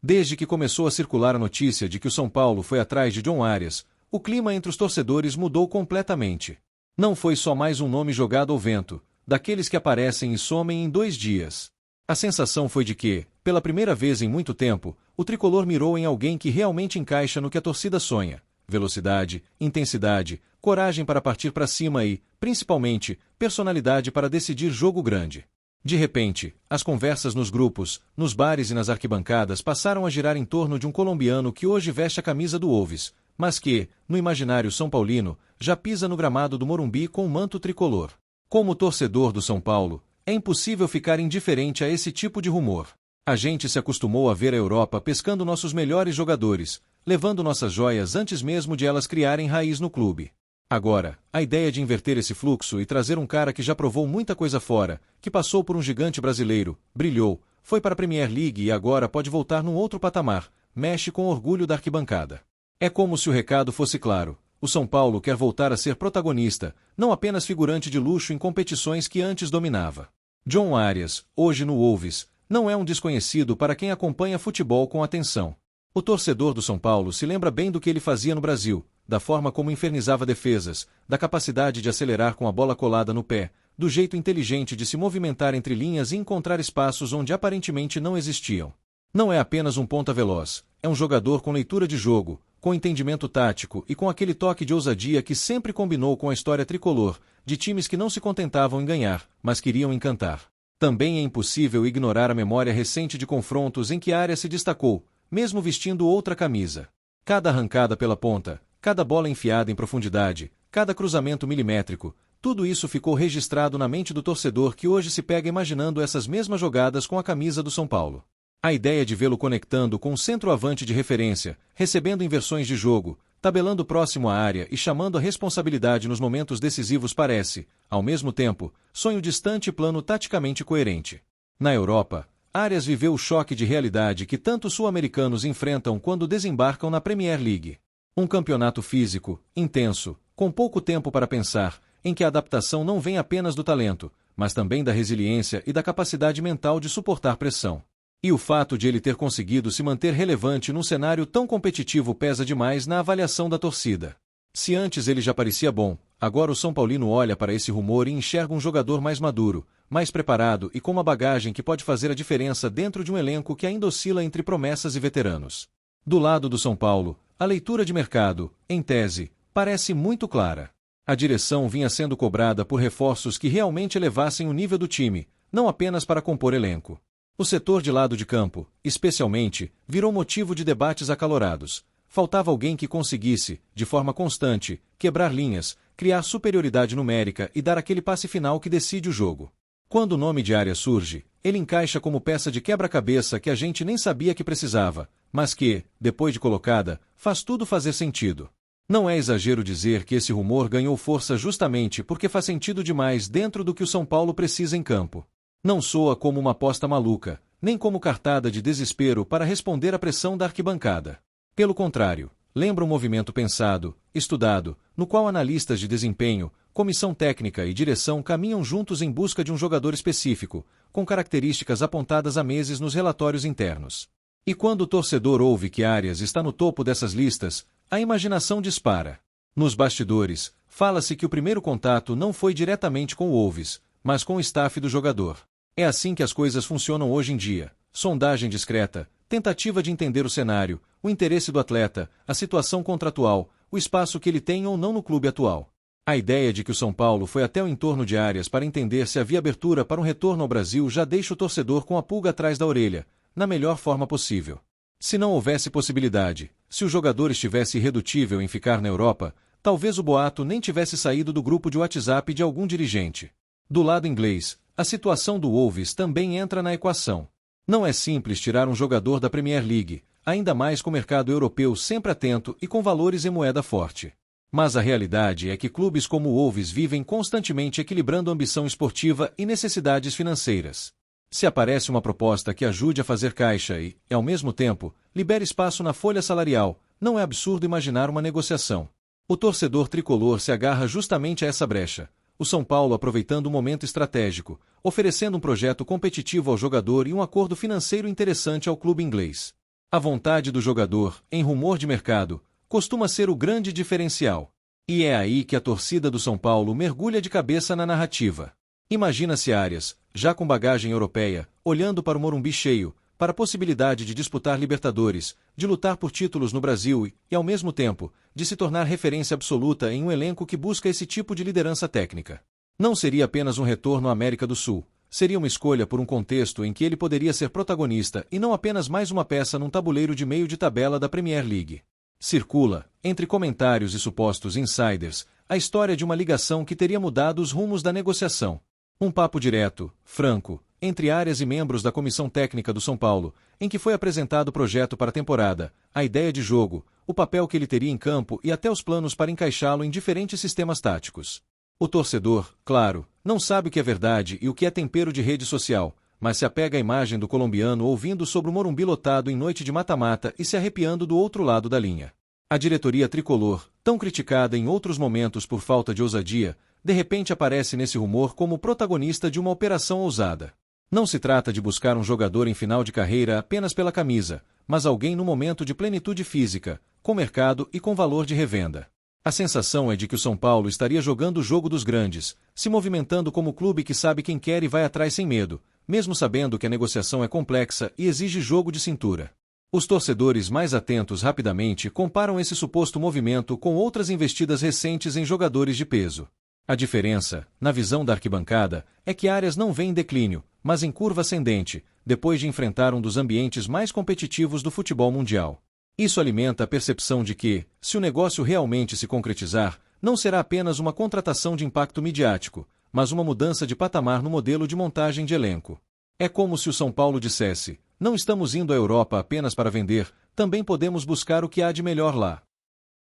Desde que começou a circular a notícia de que o São Paulo foi atrás de John Arias, o clima entre os torcedores mudou completamente. Não foi só mais um nome jogado ao vento, daqueles que aparecem e somem em 2 dias. A sensação foi de que, pela primeira vez em muito tempo, o tricolor mirou em alguém que realmente encaixa no que a torcida sonha: velocidade, intensidade, coragem para partir para cima e, principalmente, personalidade para decidir jogo grande. De repente, as conversas nos grupos, nos bares e nas arquibancadas passaram a girar em torno de um colombiano que hoje veste a camisa do Wolves, mas que, no imaginário são paulino, já pisa no gramado do Morumbi com o manto tricolor. Como torcedor do São Paulo, é impossível ficar indiferente a esse tipo de rumor. A gente se acostumou a ver a Europa pescando nossos melhores jogadores, levando nossas joias antes mesmo de elas criarem raiz no clube. Agora, a ideia de inverter esse fluxo e trazer um cara que já provou muita coisa fora, que passou por um gigante brasileiro, brilhou, foi para a Premier League e agora pode voltar num outro patamar, mexe com o orgulho da arquibancada. É como se o recado fosse claro: o São Paulo quer voltar a ser protagonista, não apenas figurante de luxo em competições que antes dominava. John Arias, hoje no Wolves, não é um desconhecido para quem acompanha futebol com atenção. O torcedor do São Paulo se lembra bem do que ele fazia no Brasil, da forma como infernizava defesas, da capacidade de acelerar com a bola colada no pé, do jeito inteligente de se movimentar entre linhas e encontrar espaços onde aparentemente não existiam. Não é apenas um ponta veloz, é um jogador com leitura de jogo, com entendimento tático e com aquele toque de ousadia que sempre combinou com a história tricolor, de times que não se contentavam em ganhar, mas queriam encantar. Também é impossível ignorar a memória recente de confrontos em que Arias se destacou, mesmo vestindo outra camisa. Cada arrancada pela ponta, cada bola enfiada em profundidade, cada cruzamento milimétrico, tudo isso ficou registrado na mente do torcedor que hoje se pega imaginando essas mesmas jogadas com a camisa do São Paulo. A ideia de vê-lo conectando com um centroavante de referência, recebendo inversões de jogo, tabelando próximo à área e chamando a responsabilidade nos momentos decisivos parece, ao mesmo tempo, sonho distante e plano taticamente coerente. Na Europa, Arias viveu o choque de realidade que tantos sul-americanos enfrentam quando desembarcam na Premier League. Um campeonato físico, intenso, com pouco tempo para pensar, em que a adaptação não vem apenas do talento, mas também da resiliência e da capacidade mental de suportar pressão. E o fato de ele ter conseguido se manter relevante num cenário tão competitivo pesa demais na avaliação da torcida. Se antes ele já parecia bom, agora o São Paulino olha para esse rumor e enxerga um jogador mais maduro, mais preparado e com uma bagagem que pode fazer a diferença dentro de um elenco que ainda oscila entre promessas e veteranos. Do lado do São Paulo, a leitura de mercado, em tese, parece muito clara. A direção vinha sendo cobrada por reforços que realmente elevassem o nível do time, não apenas para compor elenco. O setor de lado de campo, especialmente, virou motivo de debates acalorados. Faltava alguém que conseguisse, de forma constante, quebrar linhas, criar superioridade numérica e dar aquele passe final que decide o jogo. Quando o nome de Arias surge, ele encaixa como peça de quebra-cabeça que a gente nem sabia que precisava, mas que, depois de colocada, faz tudo fazer sentido. Não é exagero dizer que esse rumor ganhou força justamente porque faz sentido demais dentro do que o São Paulo precisa em campo. Não soa como uma aposta maluca, nem como cartada de desespero para responder à pressão da arquibancada. Pelo contrário, lembra um movimento pensado, estudado, no qual analistas de desempenho, comissão técnica e direção caminham juntos em busca de um jogador específico, com características apontadas há meses nos relatórios internos. E quando o torcedor ouve que Arias está no topo dessas listas, a imaginação dispara. Nos bastidores, fala-se que o primeiro contato não foi diretamente com o Wolves, mas com o staff do jogador. É assim que as coisas funcionam hoje em dia: sondagem discreta, tentativa de entender o cenário, o interesse do atleta, a situação contratual, o espaço que ele tem ou não no clube atual. A ideia de que o São Paulo foi até o entorno de Arias para entender se havia abertura para um retorno ao Brasil já deixa o torcedor com a pulga atrás da orelha, na melhor forma possível. Se não houvesse possibilidade, se o jogador estivesse irredutível em ficar na Europa, talvez o boato nem tivesse saído do grupo de WhatsApp de algum dirigente. Do lado inglês, a situação do Wolves também entra na equação. Não é simples tirar um jogador da Premier League, ainda mais com o mercado europeu sempre atento e com valores em moeda forte. Mas a realidade é que clubes como o Wolves vivem constantemente equilibrando ambição esportiva e necessidades financeiras. Se aparece uma proposta que ajude a fazer caixa e, ao mesmo tempo, libere espaço na folha salarial, não é absurdo imaginar uma negociação. O torcedor tricolor se agarra justamente a essa brecha. O São Paulo aproveitando um momento estratégico, oferecendo um projeto competitivo ao jogador e um acordo financeiro interessante ao clube inglês. A vontade do jogador, em rumor de mercado, costuma ser o grande diferencial. E é aí que a torcida do São Paulo mergulha de cabeça na narrativa. Imagina-se Arias, já com bagagem europeia, olhando para o Morumbi cheio, para a possibilidade de disputar Libertadores, de lutar por títulos no Brasil e, ao mesmo tempo, de se tornar referência absoluta em um elenco que busca esse tipo de liderança técnica. Não seria apenas um retorno à América do Sul, seria uma escolha por um contexto em que ele poderia ser protagonista e não apenas mais uma peça num tabuleiro de meio de tabela da Premier League. Circula, entre comentários e supostos insiders, a história de uma ligação que teria mudado os rumos da negociação. Um papo direto, franco, entre Arias e membros da comissão técnica do São Paulo, em que foi apresentado o projeto para a temporada, a ideia de jogo, o papel que ele teria em campo e até os planos para encaixá-lo em diferentes sistemas táticos. O torcedor, claro, não sabe o que é verdade e o que é tempero de rede social, mas se apega à imagem do colombiano ouvindo sobre o Morumbi lotado em noite de mata-mata e se arrepiando do outro lado da linha. A diretoria tricolor, tão criticada em outros momentos por falta de ousadia, de repente aparece nesse rumor como protagonista de uma operação ousada. Não se trata de buscar um jogador em final de carreira apenas pela camisa, mas alguém no momento de plenitude física, com mercado e com valor de revenda. A sensação é de que o São Paulo estaria jogando o jogo dos grandes, se movimentando como clube que sabe quem quer e vai atrás sem medo, mesmo sabendo que a negociação é complexa e exige jogo de cintura. Os torcedores mais atentos rapidamente comparam esse suposto movimento com outras investidas recentes em jogadores de peso. A diferença, na visão da arquibancada, é que Arias não vem em declínio, mas em curva ascendente, depois de enfrentar um dos ambientes mais competitivos do futebol mundial. Isso alimenta a percepção de que, se o negócio realmente se concretizar, não será apenas uma contratação de impacto midiático, mas uma mudança de patamar no modelo de montagem de elenco. É como se o São Paulo dissesse: não estamos indo à Europa apenas para vender, também podemos buscar o que há de melhor lá.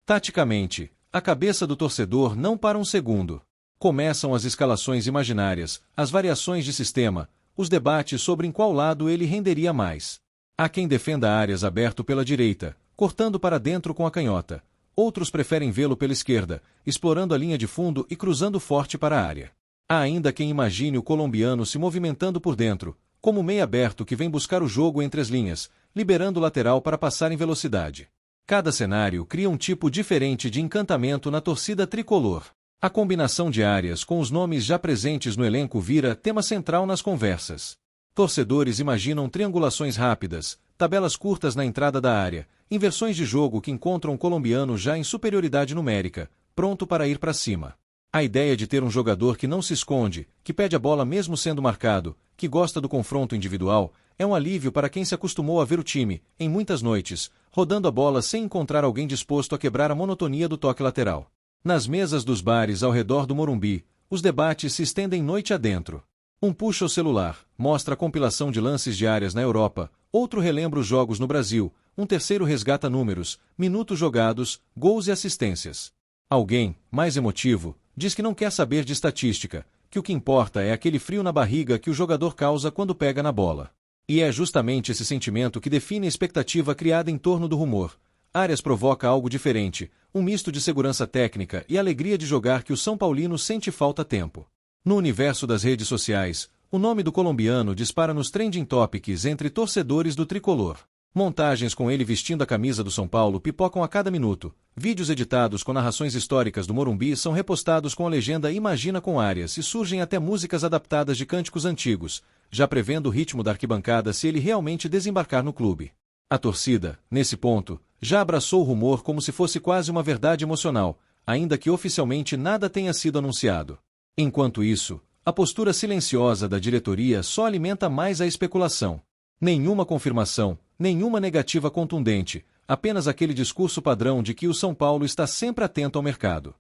Taticamente, a cabeça do torcedor não para um segundo. Começam as escalações imaginárias, as variações de sistema, os debates sobre em qual lado ele renderia mais. Há quem defenda Arias aberto pela direita, cortando para dentro com a canhota. Outros preferem vê-lo pela esquerda, explorando a linha de fundo e cruzando forte para a área. Há ainda quem imagine o colombiano se movimentando por dentro, como meio aberto que vem buscar o jogo entre as linhas, liberando o lateral para passar em velocidade. Cada cenário cria um tipo diferente de encantamento na torcida tricolor. A combinação de Arias com os nomes já presentes no elenco vira tema central nas conversas. Torcedores imaginam triangulações rápidas, tabelas curtas na entrada da área, inversões de jogo que encontram o colombiano já em superioridade numérica, pronto para ir para cima. A ideia de ter um jogador que não se esconde, que pede a bola mesmo sendo marcado, que gosta do confronto individual, é um alívio para quem se acostumou a ver o time, em muitas noites, rodando a bola sem encontrar alguém disposto a quebrar a monotonia do toque lateral. Nas mesas dos bares ao redor do Morumbi, os debates se estendem noite adentro. Um puxa o celular, mostra a compilação de lances de Arias na Europa, outro relembra os jogos no Brasil, um terceiro resgata números, minutos jogados, gols e assistências. Alguém, mais emotivo, diz que não quer saber de estatística, que o que importa é aquele frio na barriga que o jogador causa quando pega na bola. E é justamente esse sentimento que define a expectativa criada em torno do rumor. Arias provoca algo diferente, um misto de segurança técnica e alegria de jogar que o São Paulino sente falta tempo. No universo das redes sociais, o nome do colombiano dispara nos trending topics entre torcedores do tricolor. Montagens com ele vestindo a camisa do São Paulo pipocam a cada minuto. Vídeos editados com narrações históricas do Morumbi são repostados com a legenda Imagina com Arias e surgem até músicas adaptadas de cânticos antigos, já prevendo o ritmo da arquibancada se ele realmente desembarcar no clube. A torcida, nesse ponto, já abraçou o rumor como se fosse quase uma verdade emocional, ainda que oficialmente nada tenha sido anunciado. Enquanto isso, a postura silenciosa da diretoria só alimenta mais a especulação. Nenhuma confirmação, nenhuma negativa contundente, apenas aquele discurso padrão de que o São Paulo está sempre atento ao mercado.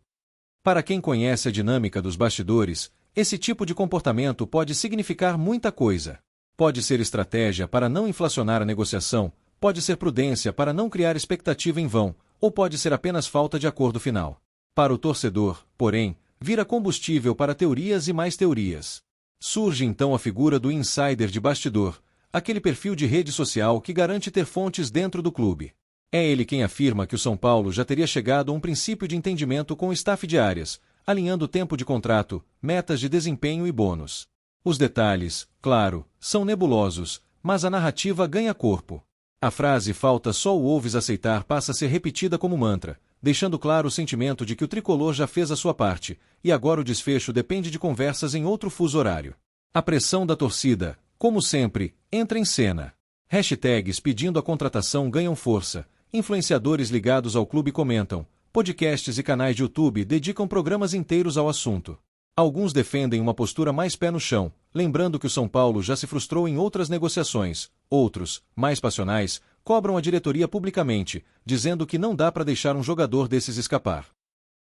Para quem conhece a dinâmica dos bastidores, esse tipo de comportamento pode significar muita coisa. Pode ser estratégia para não inflacionar a negociação, pode ser prudência para não criar expectativa em vão, ou pode ser apenas falta de acordo final. Para o torcedor, porém, vira combustível para teorias e mais teorias. Surge então a figura do insider de bastidor, aquele perfil de rede social que garante ter fontes dentro do clube. É ele quem afirma que o São Paulo já teria chegado a um princípio de entendimento com o staff de Arias, alinhando o tempo de contrato, metas de desempenho e bônus. Os detalhes, claro, são nebulosos, mas a narrativa ganha corpo. A frase "falta só o ouves aceitar" passa a ser repetida como mantra, deixando claro o sentimento de que o tricolor já fez a sua parte, e agora o desfecho depende de conversas em outro fuso horário. A pressão da torcida, como sempre, entra em cena. Hashtags pedindo a contratação ganham força, influenciadores ligados ao clube comentam, podcasts e canais de YouTube dedicam programas inteiros ao assunto. Alguns defendem uma postura mais pé no chão, lembrando que o São Paulo já se frustrou em outras negociações. Outros, mais passionais, cobram a diretoria publicamente, dizendo que não dá para deixar um jogador desses escapar.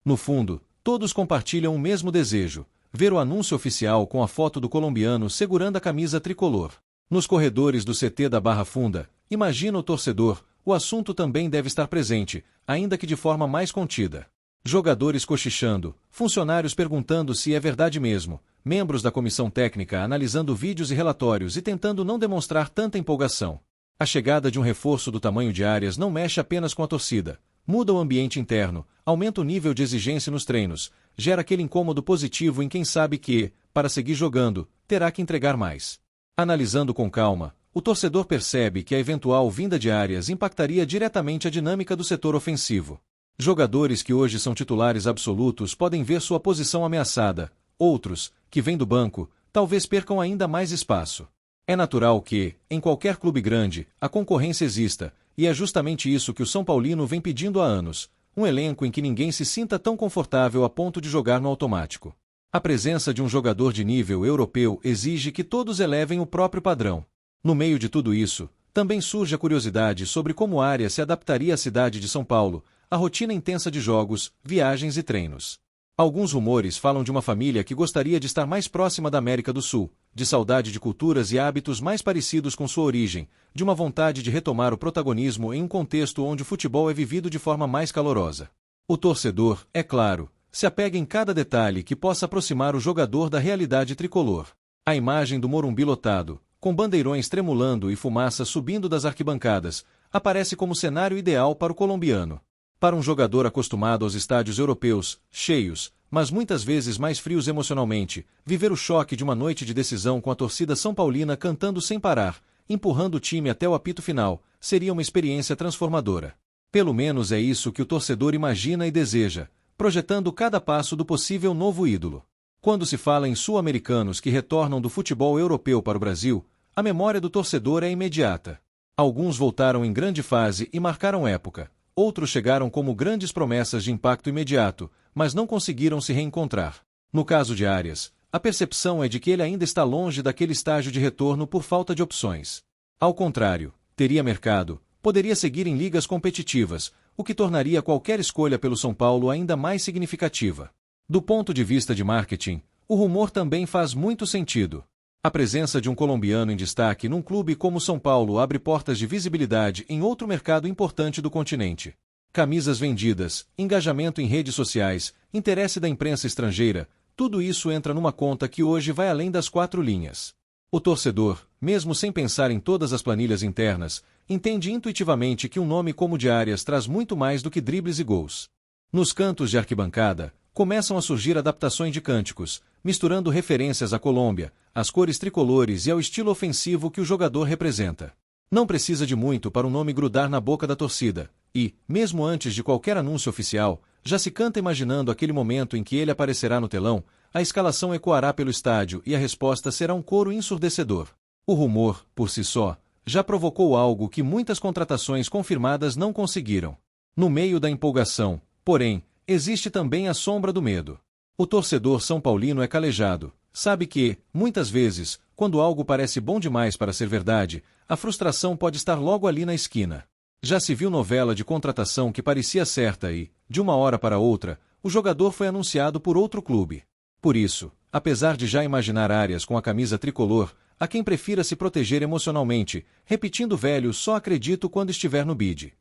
No fundo, todos compartilham o mesmo desejo: ver o anúncio oficial com a foto do colombiano segurando a camisa tricolor. Nos corredores do CT da Barra Funda, imagina o torcedor, o assunto também deve estar presente, ainda que de forma mais contida. Jogadores cochichando, funcionários perguntando se é verdade mesmo, membros da comissão técnica analisando vídeos e relatórios e tentando não demonstrar tanta empolgação. A chegada de um reforço do tamanho de Arias não mexe apenas com a torcida, muda o ambiente interno, aumenta o nível de exigência nos treinos, gera aquele incômodo positivo em quem sabe que, para seguir jogando, terá que entregar mais. Analisando com calma, o torcedor percebe que a eventual vinda de Arias impactaria diretamente a dinâmica do setor ofensivo. Jogadores que hoje são titulares absolutos podem ver sua posição ameaçada, outros, que vêm do banco, talvez percam ainda mais espaço. É natural que, em qualquer clube grande, a concorrência exista, e é justamente isso que o São Paulino vem pedindo há anos, um elenco em que ninguém se sinta tão confortável a ponto de jogar no automático. A presença de um jogador de nível europeu exige que todos elevem o próprio padrão. No meio de tudo isso, também surge a curiosidade sobre como Arias se adaptaria à cidade de São Paulo, a rotina intensa de jogos, viagens e treinos. Alguns rumores falam de uma família que gostaria de estar mais próxima da América do Sul, de saudade de culturas e hábitos mais parecidos com sua origem, de uma vontade de retomar o protagonismo em um contexto onde o futebol é vivido de forma mais calorosa. O torcedor, é claro, se apega em cada detalhe que possa aproximar o jogador da realidade tricolor. A imagem do Morumbi lotado, com bandeirões tremulando e fumaça subindo das arquibancadas, aparece como cenário ideal para o colombiano. Para um jogador acostumado aos estádios europeus, cheios, mas muitas vezes mais frios emocionalmente, viver o choque de uma noite de decisão com a torcida são paulina cantando sem parar, empurrando o time até o apito final, seria uma experiência transformadora. Pelo menos é isso que o torcedor imagina e deseja, projetando cada passo do possível novo ídolo. Quando se fala em sul-americanos que retornam do futebol europeu para o Brasil, a memória do torcedor é imediata. Alguns voltaram em grande fase e marcaram época. Outros chegaram como grandes promessas de impacto imediato, mas não conseguiram se reencontrar. No caso de Arias, a percepção é de que ele ainda está longe daquele estágio de retorno por falta de opções. Ao contrário, teria mercado, poderia seguir em ligas competitivas, o que tornaria qualquer escolha pelo São Paulo ainda mais significativa. Do ponto de vista de marketing, o rumor também faz muito sentido. A presença de um colombiano em destaque num clube como São Paulo abre portas de visibilidade em outro mercado importante do continente. Camisas vendidas, engajamento em redes sociais, interesse da imprensa estrangeira, tudo isso entra numa conta que hoje vai além das 4 linhas. O torcedor, mesmo sem pensar em todas as planilhas internas, entende intuitivamente que um nome como o de Arias traz muito mais do que dribles e gols. Nos cantos de arquibancada, começam a surgir adaptações de cânticos, misturando referências à Colômbia, às cores tricolores e ao estilo ofensivo que o jogador representa. Não precisa de muito para um nome grudar na boca da torcida, e, mesmo antes de qualquer anúncio oficial, já se canta imaginando aquele momento em que ele aparecerá no telão, a escalação ecoará pelo estádio e a resposta será um coro ensurdecedor. O rumor, por si só, já provocou algo que muitas contratações confirmadas não conseguiram. No meio da empolgação, porém, existe também a sombra do medo. O torcedor são paulino é calejado, sabe que, muitas vezes, quando algo parece bom demais para ser verdade, a frustração pode estar logo ali na esquina. Já se viu novela de contratação que parecia certa e, de uma hora para outra, o jogador foi anunciado por outro clube. Por isso, apesar de já imaginar Arias com a camisa tricolor, há quem prefira se proteger emocionalmente, repetindo o velho "só acredito quando estiver no bid".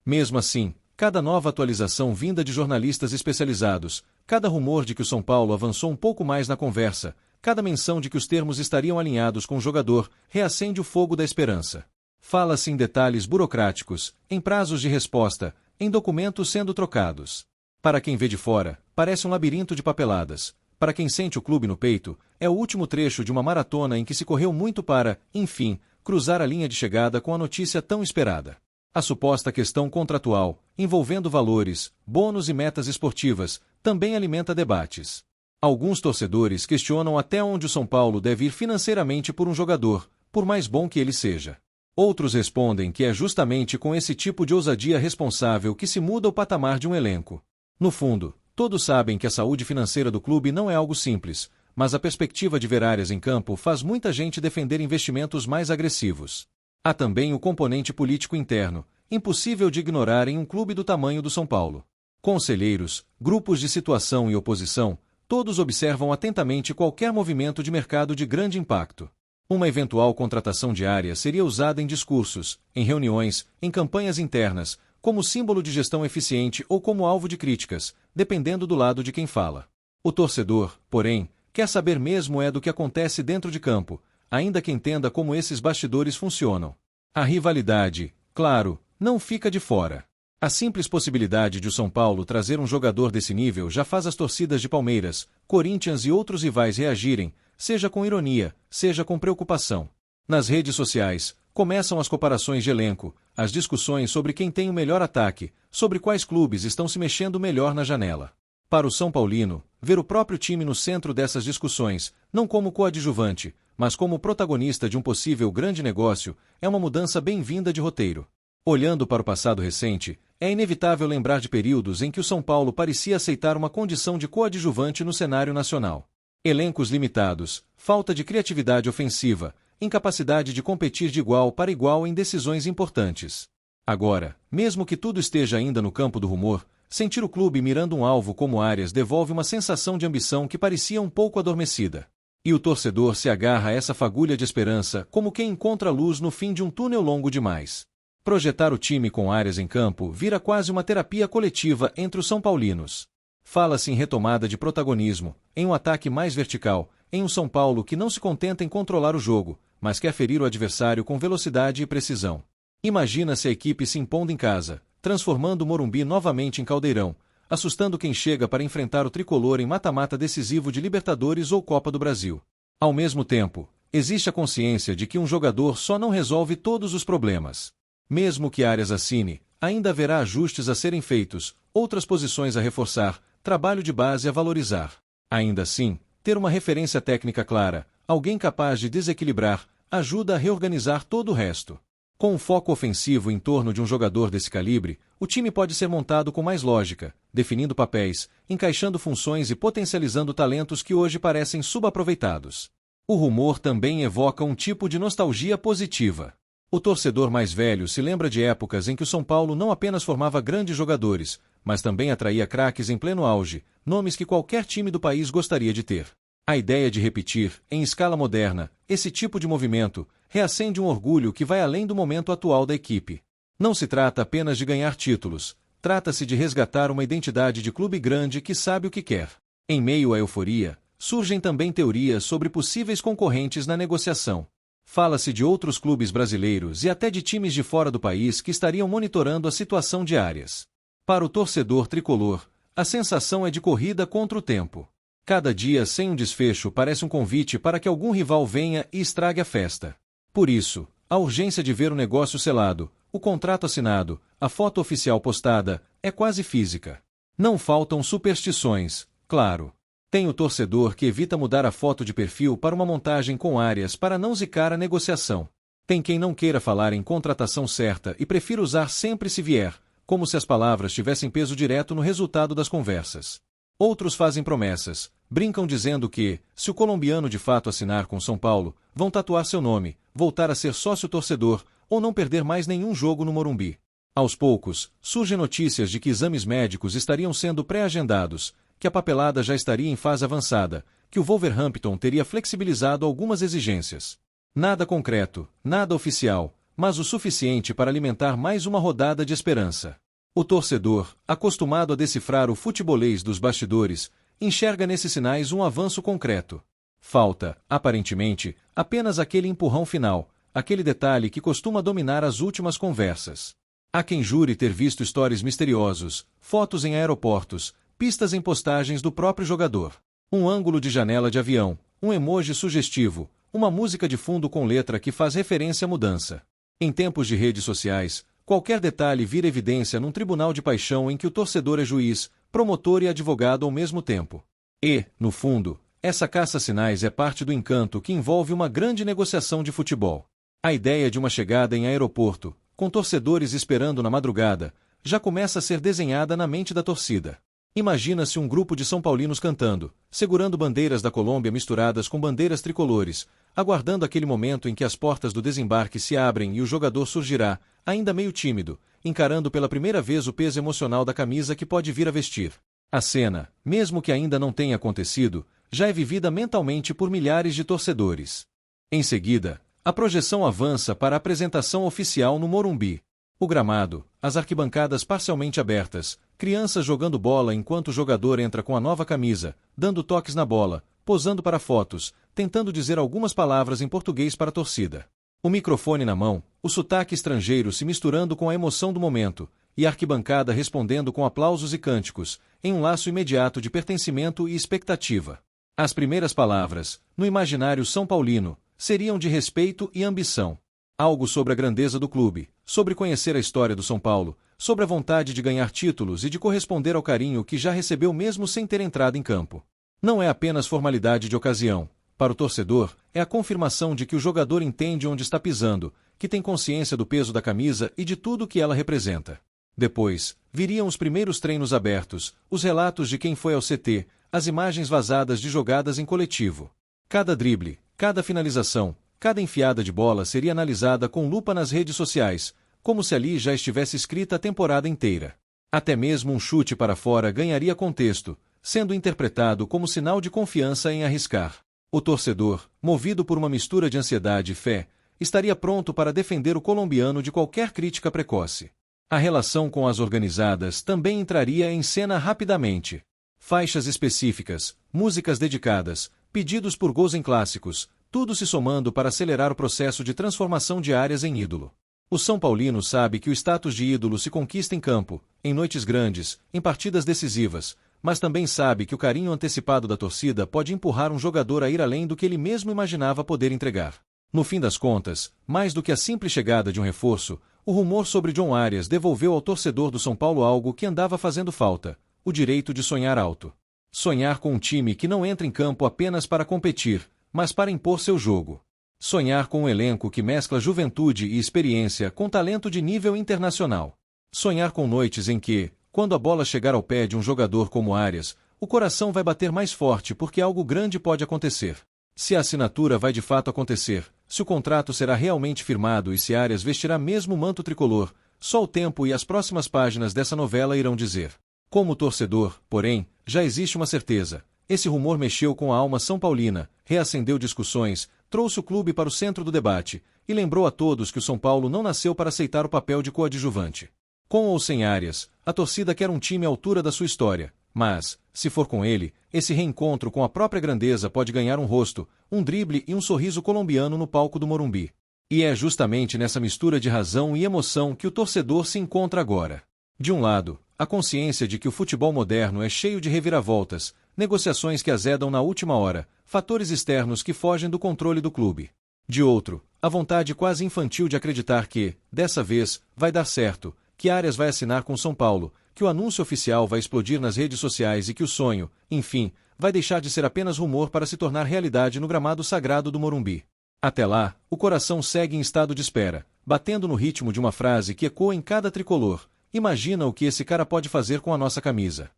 Mesmo assim, cada nova atualização vinda de jornalistas especializados, cada rumor de que o São Paulo avançou um pouco mais na conversa, cada menção de que os termos estariam alinhados com o jogador, reacende o fogo da esperança. Fala-se em detalhes burocráticos, em prazos de resposta, em documentos sendo trocados. Para quem vê de fora, parece um labirinto de papeladas. Para quem sente o clube no peito, é o último trecho de uma maratona em que se correu muito para, enfim, cruzar a linha de chegada com a notícia tão esperada. A suposta questão contratual, envolvendo valores, bônus e metas esportivas, também alimenta debates. Alguns torcedores questionam até onde o São Paulo deve ir financeiramente por um jogador, por mais bom que ele seja. Outros respondem que é justamente com esse tipo de ousadia responsável que se muda o patamar de um elenco. No fundo, todos sabem que a saúde financeira do clube não é algo simples, mas a perspectiva de ver Arias em campo faz muita gente defender investimentos mais agressivos. Há também o componente político interno, impossível de ignorar em um clube do tamanho do São Paulo. Conselheiros, grupos de situação e oposição, todos observam atentamente qualquer movimento de mercado de grande impacto. Uma eventual contratação de Arias seria usada em discursos, em reuniões, em campanhas internas, como símbolo de gestão eficiente ou como alvo de críticas, dependendo do lado de quem fala. O torcedor, porém, quer saber mesmo do que acontece dentro de campo, ainda que entenda como esses bastidores funcionam. A rivalidade, claro, não fica de fora. A simples possibilidade de o São Paulo trazer um jogador desse nível já faz as torcidas de Palmeiras, Corinthians e outros rivais reagirem, seja com ironia, seja com preocupação. Nas redes sociais, começam as comparações de elenco, as discussões sobre quem tem o melhor ataque, sobre quais clubes estão se mexendo melhor na janela. Para o São Paulino, ver o próprio time no centro dessas discussões, não como coadjuvante, mas como protagonista de um possível grande negócio, é uma mudança bem-vinda de roteiro. Olhando para o passado recente, é inevitável lembrar de períodos em que o São Paulo parecia aceitar uma condição de coadjuvante no cenário nacional. Elencos limitados, falta de criatividade ofensiva, incapacidade de competir de igual para igual em decisões importantes. Agora, mesmo que tudo esteja ainda no campo do rumor, sentir o clube mirando um alvo como Arias devolve uma sensação de ambição que parecia um pouco adormecida. E o torcedor se agarra a essa fagulha de esperança como quem encontra luz no fim de um túnel longo demais. Projetar o time com Arias em campo vira quase uma terapia coletiva entre os São Paulinos. Fala-se em retomada de protagonismo, em um ataque mais vertical, em um São Paulo que não se contenta em controlar o jogo, mas quer ferir o adversário com velocidade e precisão. Imagina-se a equipe se impondo em casa, transformando o Morumbi novamente em caldeirão, assustando quem chega para enfrentar o tricolor em mata-mata decisivo de Libertadores ou Copa do Brasil. Ao mesmo tempo, existe a consciência de que um jogador só não resolve todos os problemas. Mesmo que Arias assine, ainda haverá ajustes a serem feitos, outras posições a reforçar, trabalho de base a valorizar. Ainda assim, ter uma referência técnica clara, alguém capaz de desequilibrar, ajuda a reorganizar todo o resto. Com um foco ofensivo em torno de um jogador desse calibre, o time pode ser montado com mais lógica, definindo papéis, encaixando funções e potencializando talentos que hoje parecem subaproveitados. O rumor também evoca um tipo de nostalgia positiva. O torcedor mais velho se lembra de épocas em que o São Paulo não apenas formava grandes jogadores, mas também atraía craques em pleno auge, nomes que qualquer time do país gostaria de ter. A ideia de repetir, em escala moderna, esse tipo de movimento, reacende um orgulho que vai além do momento atual da equipe. Não se trata apenas de ganhar títulos, trata-se de resgatar uma identidade de clube grande que sabe o que quer. Em meio à euforia, surgem também teorias sobre possíveis concorrentes na negociação. Fala-se de outros clubes brasileiros e até de times de fora do país que estariam monitorando a situação de Arias. Para o torcedor tricolor, a sensação é de corrida contra o tempo. Cada dia sem um desfecho parece um convite para que algum rival venha e estrague a festa. Por isso, a urgência de ver o negócio selado, o contrato assinado, a foto oficial postada, é quase física. Não faltam superstições, claro. Tem o torcedor que evita mudar a foto de perfil para uma montagem com Arias para não zicar a negociação. Tem quem não queira falar em contratação certa e prefira usar sempre se vier, como se as palavras tivessem peso direto no resultado das conversas. Outros fazem promessas, brincam dizendo que, se o colombiano de fato assinar com São Paulo, vão tatuar seu nome, voltar a ser sócio-torcedor ou não perder mais nenhum jogo no Morumbi. Aos poucos, surgem notícias de que exames médicos estariam sendo pré-agendados, que a papelada já estaria em fase avançada, que o Wolverhampton teria flexibilizado algumas exigências. Nada concreto, nada oficial, mas o suficiente para alimentar mais uma rodada de esperança. O torcedor, acostumado a decifrar o futebolês dos bastidores, enxerga nesses sinais um avanço concreto. Falta, aparentemente, apenas aquele empurrão final, aquele detalhe que costuma dominar as últimas conversas. Há quem jure ter visto stories misteriosos, fotos em aeroportos, pistas em postagens do próprio jogador. Um ângulo de janela de avião, um emoji sugestivo, uma música de fundo com letra que faz referência à mudança. Em tempos de redes sociais, qualquer detalhe vira evidência num tribunal de paixão em que o torcedor é juiz, promotor e advogado ao mesmo tempo. E, no fundo, essa caça-sinais é parte do encanto que envolve uma grande negociação de futebol. A ideia de uma chegada em aeroporto, com torcedores esperando na madrugada, já começa a ser desenhada na mente da torcida. Imagina-se um grupo de São Paulinos cantando, segurando bandeiras da Colômbia misturadas com bandeiras tricolores, aguardando aquele momento em que as portas do desembarque se abrem e o jogador surgirá, ainda meio tímido, encarando pela primeira vez o peso emocional da camisa que pode vir a vestir. A cena, mesmo que ainda não tenha acontecido, já é vivida mentalmente por milhares de torcedores. Em seguida, a projeção avança para a apresentação oficial no Morumbi. O gramado, as arquibancadas parcialmente abertas, crianças jogando bola enquanto o jogador entra com a nova camisa, dando toques na bola, posando para fotos, tentando dizer algumas palavras em português para a torcida. O microfone na mão, o sotaque estrangeiro se misturando com a emoção do momento, e a arquibancada respondendo com aplausos e cânticos, em um laço imediato de pertencimento e expectativa. As primeiras palavras, no imaginário são paulino, seriam de respeito e ambição. Algo sobre a grandeza do clube, sobre conhecer a história do São Paulo, sobre a vontade de ganhar títulos e de corresponder ao carinho que já recebeu mesmo sem ter entrado em campo. Não é apenas formalidade de ocasião. Para o torcedor, é a confirmação de que o jogador entende onde está pisando, que tem consciência do peso da camisa e de tudo que ela representa. Depois, viriam os primeiros treinos abertos, os relatos de quem foi ao CT, as imagens vazadas de jogadas em coletivo. Cada drible, cada finalização, cada enfiada de bola seria analisada com lupa nas redes sociais, como se ali já estivesse escrita a temporada inteira. Até mesmo um chute para fora ganharia contexto, sendo interpretado como sinal de confiança em arriscar. O torcedor, movido por uma mistura de ansiedade e fé, estaria pronto para defender o colombiano de qualquer crítica precoce. A relação com as organizadas também entraria em cena rapidamente. Faixas específicas, músicas dedicadas, pedidos por gols em clássicos, tudo se somando para acelerar o processo de transformação de áreas em ídolo. O São Paulino sabe que o status de ídolo se conquista em campo, em noites grandes, em partidas decisivas, mas também sabe que o carinho antecipado da torcida pode empurrar um jogador a ir além do que ele mesmo imaginava poder entregar. No fim das contas, mais do que a simples chegada de um reforço, o rumor sobre John Arias devolveu ao torcedor do São Paulo algo que andava fazendo falta: o direito de sonhar alto. Sonhar com um time que não entra em campo apenas para competir, mas para impor seu jogo. Sonhar com um elenco que mescla juventude e experiência com talento de nível internacional. Sonhar com noites em que, quando a bola chegar ao pé de um jogador como Arias, o coração vai bater mais forte porque algo grande pode acontecer. Se a assinatura vai de fato acontecer, se o contrato será realmente firmado e se Arias vestirá mesmo o manto tricolor, só o tempo e as próximas páginas dessa novela irão dizer. Como torcedor, porém, já existe uma certeza. Esse rumor mexeu com a alma são paulina, reacendeu discussões, trouxe o clube para o centro do debate, e lembrou a todos que o São Paulo não nasceu para aceitar o papel de coadjuvante. Com ou sem Arias, a torcida quer um time à altura da sua história, mas, se for com ele, esse reencontro com a própria grandeza pode ganhar um rosto, um drible e um sorriso colombiano no palco do Morumbi. E é justamente nessa mistura de razão e emoção que o torcedor se encontra agora. De um lado, a consciência de que o futebol moderno é cheio de reviravoltas, negociações que azedam na última hora, fatores externos que fogem do controle do clube. De outro, a vontade quase infantil de acreditar que, dessa vez, vai dar certo, que Arias vai assinar com São Paulo, que o anúncio oficial vai explodir nas redes sociais e que o sonho, enfim, vai deixar de ser apenas rumor para se tornar realidade no gramado sagrado do Morumbi. Até lá, o coração segue em estado de espera, batendo no ritmo de uma frase que ecoa em cada tricolor: imagina o que esse cara pode fazer com a nossa camisa.